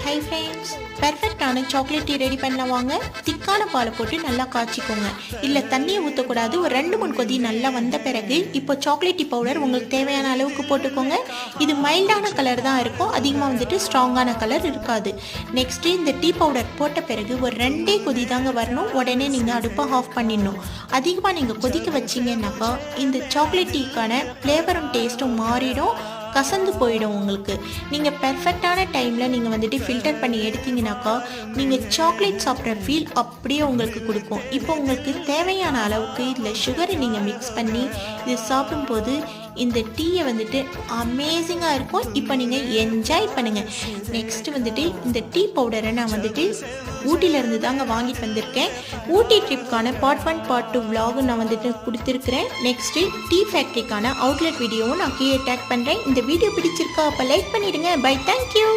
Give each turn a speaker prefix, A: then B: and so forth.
A: High friends, பெர்ஃபெக்டான chocolate tea ready பண்ணலாம் வாங்க. திக்கான பாலை போட்டு நல்லா காய்ச்சிக்கோங்க. இல்லை தண்ணியை ஊற்றக்கூடாது. ஒரு 2-3 கொதி நல்லா வந்த பிறகு இப்போ சாக்லேட் டீ பவுடர் உங்களுக்கு தேவையான அளவுக்கு போட்டுக்கோங்க. இது மைல்டான கலர் தான் இருக்கும், அதிகமாக வந்துட்டு ஸ்ட்ராங்கான கலர் இருக்காது. நெக்ஸ்ட்டு இந்த டீ பவுடர் போட்ட பிறகு ஒரு 2 கொதி தாங்க வரணும். உடனே நீங்கள் அடுப்பை ஆஃப் பண்ணிடணும். அதிகமாக நீங்கள் கொதிக்க வச்சிங்கன்னாக்கா இந்த சாக்லேட் டீக்கான ஃப்ளேவரும் டேஸ்ட்டும் மாறிடும், கசந்து போயிடும். உங்களுக்கு நீங்கள் பெர்ஃபெக்டான டைமில் நீங்கள் வந்துட்டு ஃபில்டர் பண்ணி எடுத்தீங்கன்னாக்கா நீங்கள் சாக்லேட் சாப்பிட்ற ஃபீல் அப்படியே உங்களுக்கு கொடுக்கும். இப்போ உங்களுக்கு தேவையான அளவுக்கு இதில் சுகரை நீங்கள் மிக்ஸ் பண்ணி இது சாப்பிடும்போது இந்த டீயை வந்துட்டு அமேசிங்காக இருக்கும். இப்போ நீங்கள் என்ஜாய் பண்ணுங்கள். நெக்ஸ்ட்டு வந்துட்டு இந்த டீ பவுடரை நான் வந்துட்டு ஊட்டியிலேருந்து தாங்க வாங்கிட்டு வந்திருக்கேன். ஊட்டி ட்ரிப்கான பார்ட் 1 பார்ட் 2 விலாகும் நான் வந்துட்டு கொடுத்துருக்குறேன். நெக்ஸ்ட்டு டீ ஃபேக்ட்ரிக்கான அவுட்லெட் வீடியோவும் நான் கீழே டேக் பண்ணுறேன். இந்த வீடியோ பிடிச்சிருக்கா? அப்போ லைக் பண்ணிவிடுங்க. Bye, thank you.